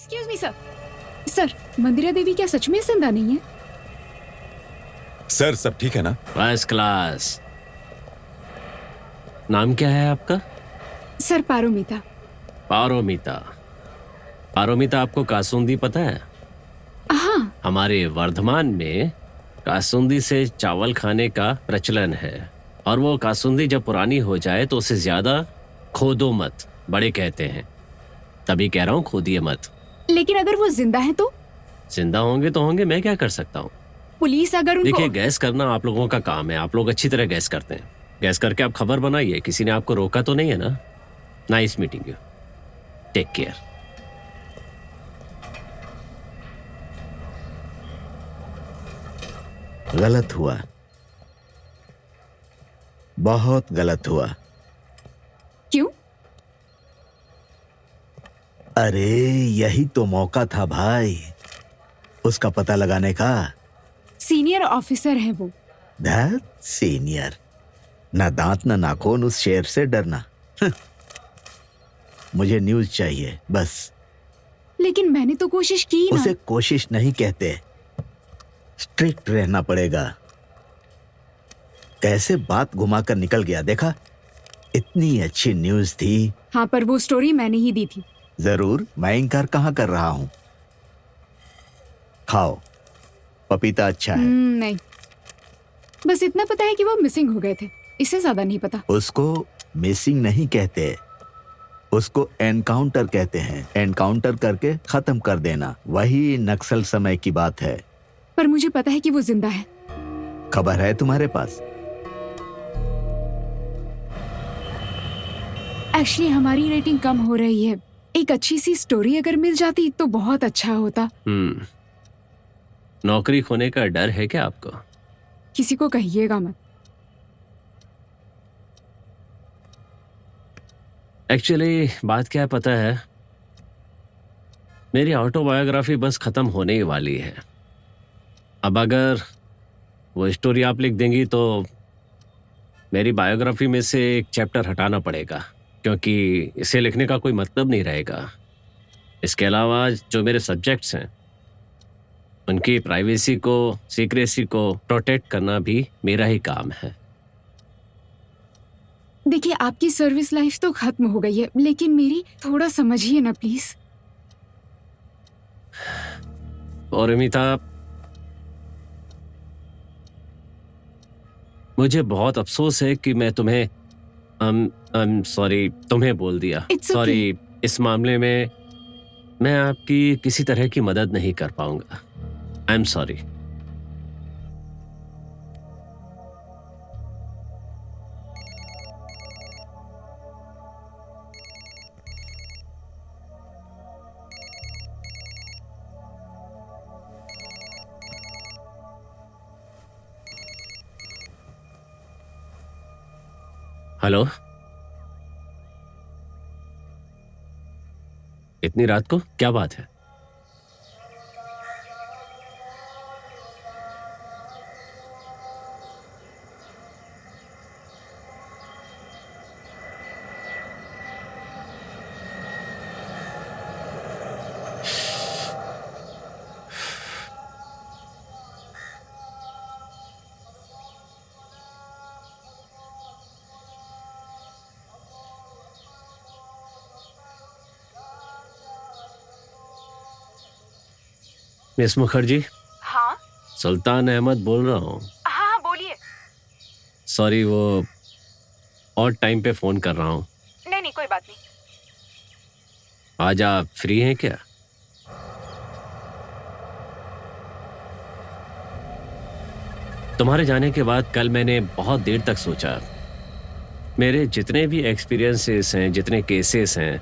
Excuse me sir. Sir, मंदिरा देवी क्या सच में जिंदा नहीं है? सर सब ठीक है ना? First class. नाम क्या है आपका? सर पारोमिता। पारोमिता। पारोमिता, आपको कासुंदी पता है? हाँ। हमारे वर्धमान में कासुंदी से चावल खाने का प्रचलन है, और वो कासुंदी जब पुरानी हो जाए तो उसे ज्यादा खोदो मत, बड़े कहते हैं, तभी कह रहा हूँ खोदिए मत। लेकिन अगर वो जिंदा है तो? जिंदा होंगे तो होंगे, मैं क्या कर सकता हूँ? पुलिस अगर उनको... देखिए, गैस करना आप लोगों का काम है, आप लोग अच्छी तरह गैस करते हैं। गैस करके आप खबर बनाइए, किसी ने आपको रोका तो नहीं है ना? Nice meeting you, take care. गलत हुआ, बहुत गलत हुआ। क्यों? अरे यही तो मौका था भाई, उसका पता लगाने का। सीनियर ऑफिसर है वो। दैट सीनियर, ना दांत ना नाखून, उस शेर से डरना। मुझे न्यूज़ चाहिए बस। लेकिन मैंने तो कोशिश की ना। उसे कोशिश नहीं कहते, स्ट्रिक्ट रहना पड़ेगा। कैसे बात घुमाकर निकल गया, देखा? इतनी अच्छी न्यूज़ थी। हाँ, पर वो स्टोरी मैंने ही दी थी। जरूर, मैं इनकार कहाँ कर रहा हूँ। खाओ, पपीता अच्छा है। नहीं, बस इतना पता है कि वो मिसिंग हो गए थे, इससे ज्यादा नहीं पता। उसको मिसिंग नहीं कहते, उसको एनकाउंटर कहते हैं। एनकाउंटर करके खत्म कर देना, वही नक्सल समय की बात है। पर मुझे पता है कि वो जिंदा है। खबर है तुम्हारे पास? एक्चुअली हमारी रेटिंग कम हो रही है, एक अच्छी सी स्टोरी अगर मिल जाती तो बहुत अच्छा होता। नौकरी खोने का डर है क्या आपको? किसी को कहिएगा मत। एक्चुअली बात क्या है पता है, मेरी ऑटोबायोग्राफी बस खत्म होने ही वाली है। अब अगर वो स्टोरी आप लिख देंगी तो मेरी बायोग्राफी में से एक चैप्टर हटाना पड़ेगा, क्योंकि इसे लिखने का कोई मतलब नहीं रहेगा। इसके अलावा जो मेरे सब्जेक्ट्स हैं उनकी प्राइवेसी को, सीक्रेसी को प्रोटेक्ट करना भी मेरा ही काम है। देखिए, आपकी सर्विस लाइफ तो खत्म हो गई है, लेकिन मेरी थोड़ा समझिए ना प्लीज। और अमिता, मुझे बहुत अफसोस है कि मैं तुम्हें सॉरी तुम्हें बोल दिया। सॉरी, इस मामले में मैं आपकी किसी तरह की मदद नहीं कर पाऊंगा। I am sorry. हेलो, इतनी रात को क्या बात है? मिस मुखर्जी। हाँ? सुल्तान अहमद बोल रहा हूँ। हाँ, बोलिए। सॉरी, वो और टाइम पे फोन कर रहा हूँ। नहीं, कोई बात नहीं। आज आप फ्री हैं क्या? तुम्हारे जाने के बाद कल मैंने बहुत देर तक सोचा। मेरे जितने भी एक्सपीरियंसेस हैं, जितने केसेस हैं,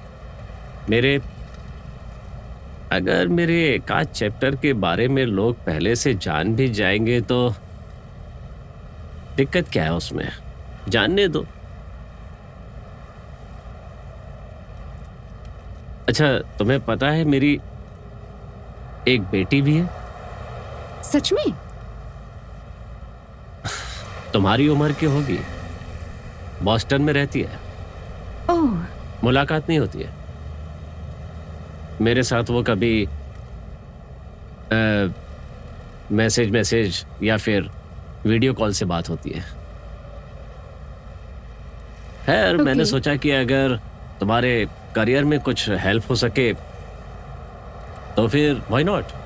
अगर मेरे एकाध चैप्टर के बारे में लोग पहले से जान भी जाएंगे तो दिक्कत क्या है उसमें? जानने दो। अच्छा, तुम्हें पता है मेरी एक बेटी भी है? सच में? तुम्हारी उम्र की होगी, बॉस्टन में रहती है। ओह। मुलाकात नहीं होती है। मेरे साथ वो कभी मैसेज या फिर वीडियो कॉल से बात होती है। खैर मैंने सोचा कि अगर तुम्हारे करियर में कुछ हेल्प हो सके तो फिर why not.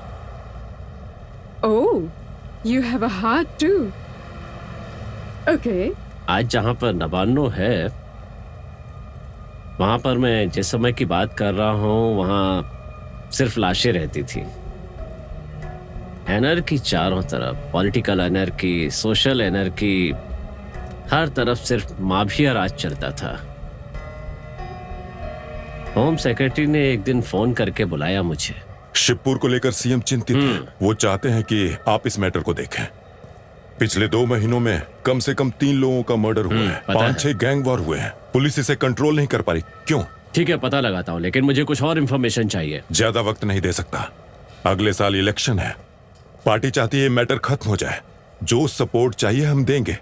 Oh, you have a heart too. Okay. आज जहां पर नबानो है वहां पर मैं जिस समय की बात कर रहा हूं वहां सिर्फ लाशें रहती थी। एनर्की चारों तरफ, पॉलिटिकल एनर्की, सोशल एनर्की, हर तरफ सिर्फ माफिया राज चलता था। होम सेक्रेटरी ने एक दिन फोन करके बुलाया मुझे। शिवपुर को लेकर सीएम चिंतित हैं। वो चाहते हैं कि आप इस मैटर को देखें। पिछले 2 महीनों में कम से कम 3 लोगों का मर्डर हुआ है, पता है। 5-6 गैंग वॉर हुए हैं। पुलिस इसे कंट्रोल नहीं कर पा रही। क्यों? ठीक है, पता लगाता हूँ, लेकिन मुझे कुछ और इन्फॉर्मेशन चाहिए। ज्यादा वक्त नहीं दे सकता। अगले साल इलेक्शन है। पार्टी चाहती है मैटर खत्म हो जाए। जो सपोर्ट चाहिए हम देंगे।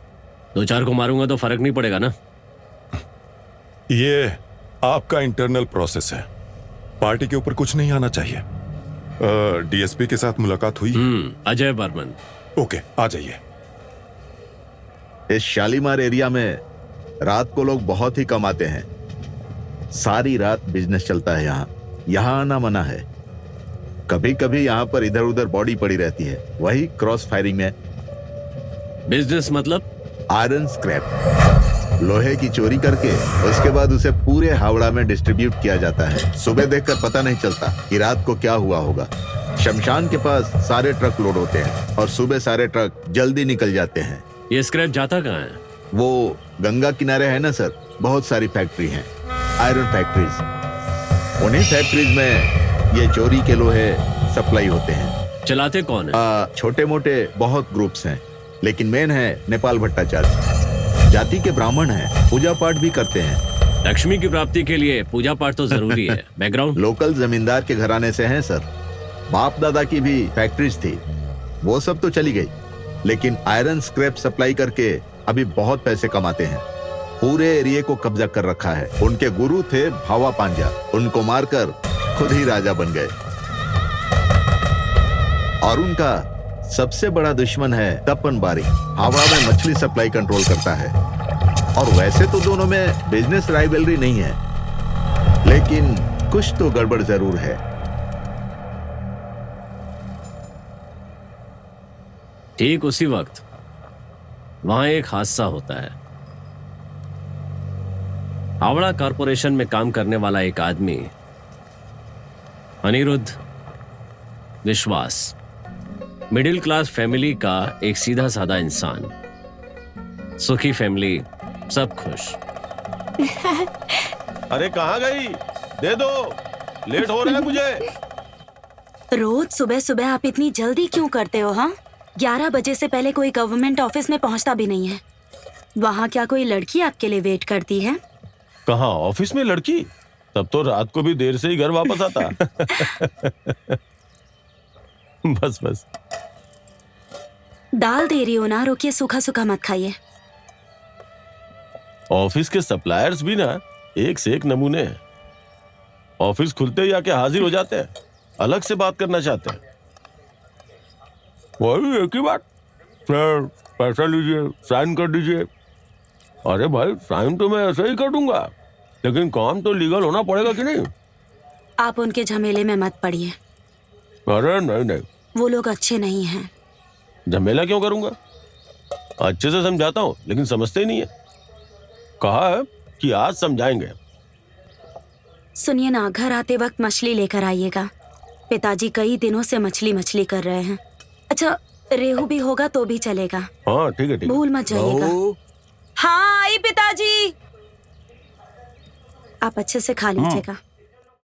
2-4 को मारूंगा तो फर्क नहीं पड़ेगा ना? ये आपका इंटरनल प्रोसेस है। पार्टी के ऊपर कुछ नहीं आना चाहिए। डीएसपी के साथ मुलाकात हुई? अजय बर्मन। ओके, आ जाइए। इस शालीमार एरिया में रात को लोग बहुत ही कम आते हैं। सारी रात बिजनेस चलता है यहाँ आना मना है। कभी कभी यहाँ पर इधर उधर बॉडी पड़ी रहती है, वही क्रॉस फायरिंग में। बिजनेस मतलब? आयरन स्क्रैप, लोहे की चोरी करके उसके बाद उसे पूरे हावड़ा में डिस्ट्रीब्यूट किया जाता है। सुबह देखकर पता नहीं चलता कि रात को क्या हुआ होगा। शमशान के पास सारे ट्रक लोड होते हैं और सुबह सारे ट्रक जल्दी निकल जाते हैं। ये स्क्रैप जाता कहाँ है? वो गंगा किनारे है ना सर, बहुत सारी फैक्ट्री हैं, आयरन फैक्ट्रीज। उन्हीं फैक्ट्रीज में ये चोरी के लोहे सप्लाई होते हैं। चलाते कौन है? छोटे मोटे बहुत ग्रुप्स हैं, लेकिन मेन है नेपाल भट्टाचार्य। जाति के ब्राह्मण हैं, पूजा पाठ भी करते हैं। लक्ष्मी की प्राप्ति के लिए पूजा पाठ तो जरूरी है। बैकग्राउंड? लोकल जमींदार के घराने से हैं सर। बाप दादा की भी फैक्ट्रीज थी, वो सब तो चली गई, लेकिन आयरन स्क्रैप सप्लाई करके अभी बहुत पैसे कमाते हैं। पूरे एरिया को कब्जा कर रखा है। उनके गुरु थे भावा पांजा, उनको मारकर खुद ही राजा बन गए। और उनका सबसे बड़ा दुश्मन है तपन बारी, हावड़ा में मछली सप्लाई कंट्रोल करता है। और वैसे तो दोनों में बिजनेस राइवलरी नहीं है, लेकिन कुछ तो गड़बड़ जरूर है। ठीक उसी वक्त वहां एक हादसा होता है। हावड़ा कॉरपोरेशन में काम करने वाला एक आदमी, अनिरुद्ध विश्वास, मिडिल क्लास फैमिली का एक सीधा साधा इंसान, सुखी फैमिली, सब खुश। अरे कहाँ गई? दे दो, लेट हो रहा है मुझे। रोज सुबह सुबह आप इतनी जल्दी क्यों करते हो? हाँ, 11 बजे से पहले कोई गवर्नमेंट ऑफिस में पहुंचता भी नहीं है। वहाँ क्या कोई लड़की आपके लिए वेट करती है? कहाँ ऑफिस में लड़की? तब तो रात को भी देर से ही घर वापस आता। बस बस। दाल दे रही हो ना, रोकिए, सूखा सूखा मत खाइए। ऑफिस के सप्लायर्स भी ना एक से एक नमूने हैं। ऑफिस खुलते ही आके हाजिर हो जाते हैं, अलग से बात करना चाहते हैं। वही एक ही बात, सर पैसा लीजिए, साइन कर दीजिए। अरे भाई, साइन तो मैं ऐसे ही कर दूंगा, लेकिन काम तो लीगल होना पड़ेगा कि नहीं? आप उनके झमेले में मत पड़िए। अरे नहीं नहीं, वो लोग अच्छे नहीं हैं। झमेला क्यों करूंगा? अच्छे से समझाता हूँ, लेकिन समझते ही नहीं है। कहा है कि आज समझाएंगे। सुनिए ना, घर आते वक्त मछली लेकर आइएगा। पिताजी कई दिनों से मछली मछली कर रहे हैं। अच्छा, रेहू भी होगा तो भी चलेगा। हाँ ठीक है, ठीक है। भूल मत जाइएगा। हाँ आई पिताजी। आप अच्छे से खा लीजिएगा।